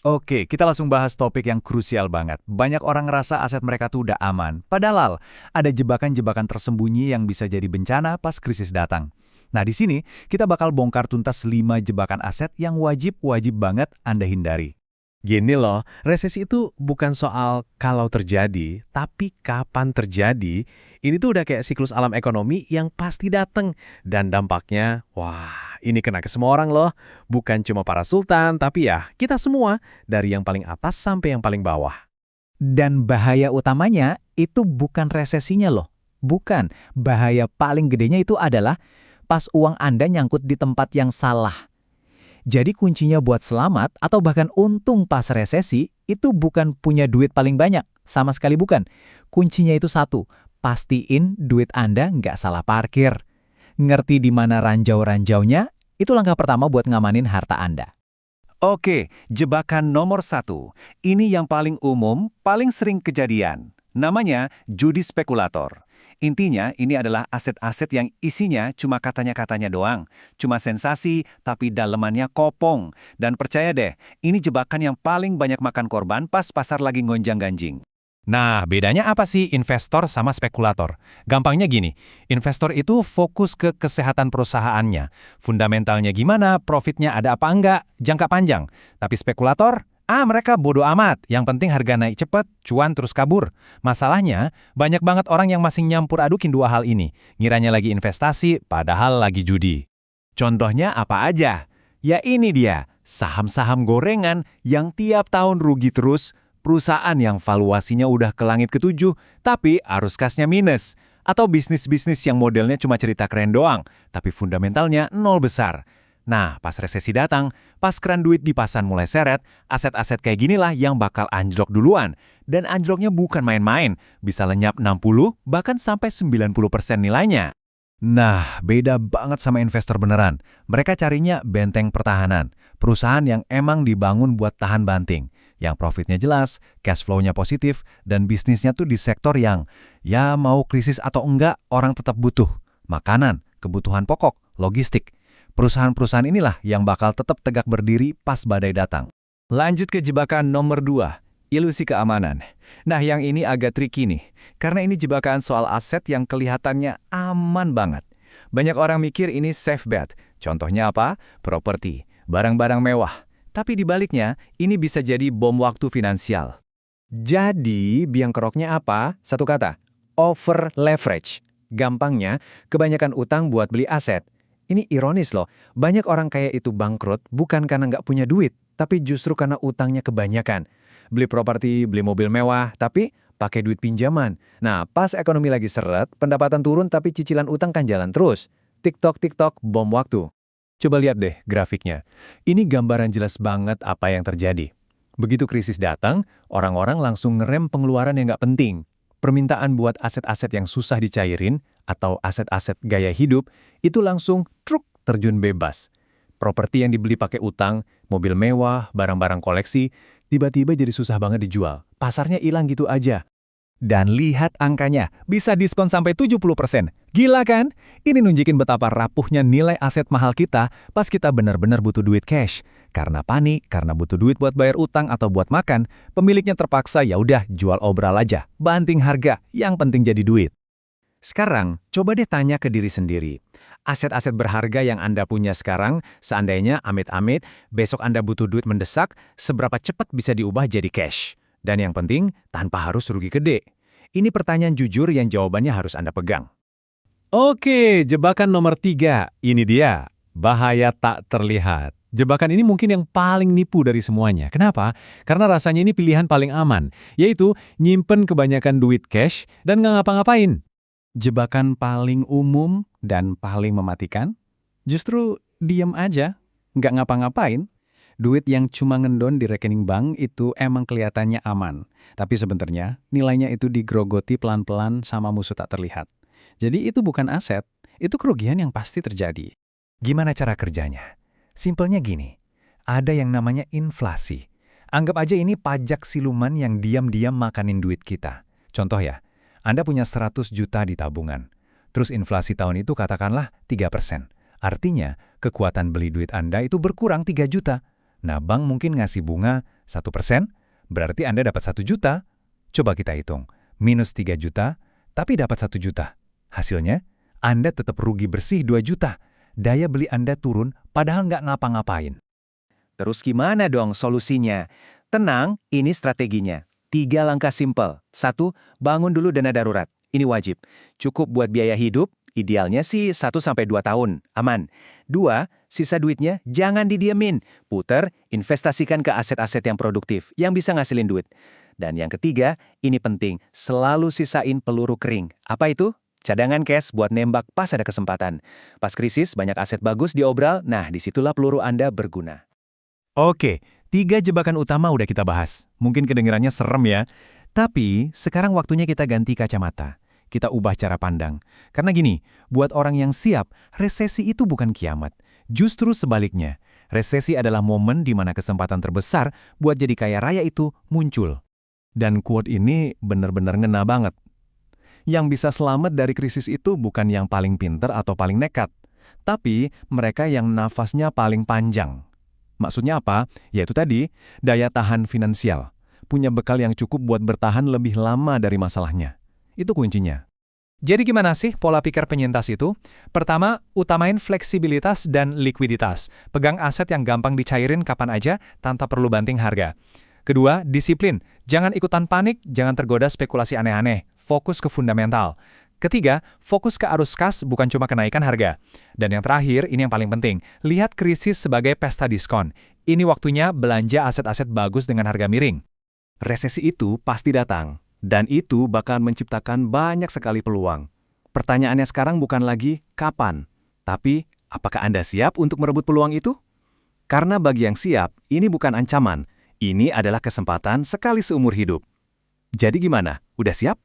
Oke, kita langsung bahas topik yang krusial banget. Banyak orang ngerasa aset mereka tuh udah aman. Padahal ada jebakan-jebakan tersembunyi yang bisa jadi bencana pas krisis datang. Nah, di sini kita bakal bongkar tuntas 5 jebakan aset yang wajib banget Anda hindari. Gini loh, resesi itu bukan soal kalau terjadi, tapi kapan terjadi. Ini tuh udah kayak siklus alam ekonomi yang pasti dateng. Dan dampaknya, wah, ini kena ke semua orang loh. Bukan cuma para sultan, tapi ya kita semua. Dari yang paling atas sampai yang paling bawah. Dan bahaya utamanya itu bukan resesinya loh. Bukan. Bahaya paling gedenya itu adalah pas uang Anda nyangkut di tempat yang salah. Jadi kuncinya buat selamat atau bahkan untung pas resesi itu bukan punya duit paling banyak. Sama sekali bukan. Kuncinya itu satu, pastiin duit Anda nggak salah parkir. Ngerti di mana ranjau-ranjaunya, itu langkah pertama buat ngamanin harta Anda. Oke, jebakan nomor 1. Ini yang paling umum, paling sering kejadian. Namanya judi spekulator. Intinya, ini adalah aset-aset yang isinya cuma katanya-katanya doang. Cuma sensasi, tapi dalemannya kopong. Dan percaya deh, ini jebakan yang paling banyak makan korban pas pasar lagi ngonjang-ganjing. Nah, bedanya apa sih investor sama spekulator? Gampangnya gini, investor itu fokus ke kesehatan perusahaannya. Fundamentalnya gimana, profitnya ada apa enggak, jangka panjang. Tapi spekulator, mereka bodo amat. Yang penting harga naik cepat, cuan terus kabur. Masalahnya, banyak banget orang yang masih nyampur adukin dua hal ini. Ngiranya lagi investasi, padahal lagi judi. Contohnya apa aja? Ya ini dia, saham-saham gorengan yang tiap tahun rugi terus, perusahaan yang valuasinya udah ke langit ketujuh, tapi arus kasnya minus. Atau bisnis-bisnis yang modelnya cuma cerita keren doang, tapi fundamentalnya nol besar. Nah, pas resesi datang, pas keran duit di pasan mulai seret, aset-aset kayak ginilah yang bakal anjlok duluan. Dan anjloknya bukan main-main, bisa lenyap 60, bahkan sampai 90% nilainya. Nah, beda banget sama investor beneran. Mereka carinya benteng pertahanan, perusahaan yang emang dibangun buat tahan banting. Yang profitnya jelas, cash flow-nya positif, dan bisnisnya tuh di sektor yang, ya mau krisis atau enggak, orang tetap butuh. Makanan, kebutuhan pokok, logistik. Perusahaan-perusahaan inilah yang bakal tetap tegak berdiri pas badai datang. Lanjut ke jebakan nomor 2, ilusi keamanan. Nah, yang ini agak tricky nih, karena ini jebakan soal aset yang kelihatannya aman banget. Banyak orang mikir ini safe bet. Contohnya apa? Properti, barang-barang mewah. Tapi di baliknya, ini bisa jadi bom waktu finansial. Jadi, biang keroknya apa? Satu kata, over leverage. Gampangnya, kebanyakan utang buat beli aset. Ini ironis loh, banyak orang kaya itu bangkrut bukan karena nggak punya duit, tapi justru karena utangnya kebanyakan. Beli properti, beli mobil mewah, tapi pakai duit pinjaman. Nah, pas ekonomi lagi seret, pendapatan turun tapi cicilan utang kan jalan terus. TikTok, bom waktu. Coba lihat deh grafiknya. Ini gambaran jelas banget apa yang terjadi. Begitu krisis datang, orang-orang langsung ngerem pengeluaran yang nggak penting. Permintaan buat aset-aset yang susah dicairin atau aset-aset gaya hidup itu langsung truk terjun bebas. Properti yang dibeli pakai utang, mobil mewah, barang-barang koleksi, tiba-tiba jadi susah banget dijual. Pasarnya hilang gitu aja. Dan lihat angkanya, bisa diskon sampai 70%. Gila kan? Ini nunjukin betapa rapuhnya nilai aset mahal kita pas kita benar-benar butuh duit cash. Karena panik, karena butuh duit buat bayar utang atau buat makan, pemiliknya terpaksa ya udah jual obral aja, banting harga, yang penting jadi duit. Sekarang, coba deh tanya ke diri sendiri. Aset-aset berharga yang Anda punya sekarang, seandainya amit-amit, besok Anda butuh duit mendesak, seberapa cepat bisa diubah jadi cash? Dan yang penting, tanpa harus rugi gede. Ini pertanyaan jujur yang jawabannya harus Anda pegang. Oke, jebakan nomor 3. Ini dia, bahaya tak terlihat. Jebakan ini mungkin yang paling nipu dari semuanya. Kenapa? Karena rasanya ini pilihan paling aman, yaitu nyimpen kebanyakan duit cash dan nggak ngapa-ngapain. Jebakan paling umum dan paling mematikan? Justru diem aja, nggak ngapa-ngapain. Duit yang cuma ngendon di rekening bank itu emang kelihatannya aman. Tapi sebenarnya nilainya itu digrogoti pelan-pelan sama musuh tak terlihat. Jadi itu bukan aset, itu kerugian yang pasti terjadi. Gimana cara kerjanya? Simpelnya gini, ada yang namanya inflasi. Anggap aja ini pajak siluman yang diam-diam makanin duit kita. Contoh ya, Anda punya 100 juta di tabungan. Terus inflasi tahun itu katakanlah 3%. Artinya, kekuatan beli duit Anda itu berkurang 3 juta. Nah, bank mungkin ngasih bunga 1% berarti Anda dapat 1 juta. Coba kita hitung, minus 3 juta, tapi dapat 1 juta. Hasilnya, Anda tetap rugi bersih 2 juta. Daya beli Anda turun padahal nggak ngapa-ngapain. Terus gimana dong solusinya? Tenang, ini strateginya. 3 langkah simpel. 1. Bangun dulu dana darurat. Ini wajib. Cukup buat biaya hidup, idealnya sih 1-2 tahun. Aman. 2. Sisa duitnya jangan didiemin. Puter, investasikan ke aset-aset yang produktif, yang bisa ngasilin duit. Dan yang ketiga, ini penting, selalu sisain peluru kering. Apa itu? Cadangan cash buat nembak pas ada kesempatan. Pas krisis, banyak aset bagus diobral, nah disitulah peluru Anda berguna. Oke, 3 jebakan utama udah kita bahas. Mungkin kedengarannya serem ya. Tapi, sekarang waktunya kita ganti kacamata. Kita ubah cara pandang. Karena gini, buat orang yang siap, resesi itu bukan kiamat. Justru sebaliknya, resesi adalah momen di mana kesempatan terbesar buat jadi kaya raya itu muncul. Dan quote ini benar-benar ngena banget. Yang bisa selamat dari krisis itu bukan yang paling pinter atau paling nekat, tapi mereka yang nafasnya paling panjang. Maksudnya apa? Yaitu tadi, daya tahan finansial. Punya bekal yang cukup buat bertahan lebih lama dari masalahnya. Itu kuncinya. Jadi gimana sih pola pikir penyintas itu? Pertama, utamain fleksibilitas dan likuiditas. Pegang aset yang gampang dicairin kapan aja tanpa perlu banting harga. Kedua, disiplin. Jangan ikutan panik, jangan tergoda spekulasi aneh-aneh. Fokus ke fundamental. Ketiga, fokus ke arus kas bukan cuma kenaikan harga. Dan yang terakhir, ini yang paling penting, lihat krisis sebagai pesta diskon. Ini waktunya belanja aset-aset bagus dengan harga miring. Resesi itu pasti datang, dan itu bakal menciptakan banyak sekali peluang. Pertanyaannya sekarang bukan lagi kapan, tapi apakah Anda siap untuk merebut peluang itu? Karena bagi yang siap, ini bukan ancaman, ini adalah kesempatan sekali seumur hidup. Jadi gimana? Udah siap?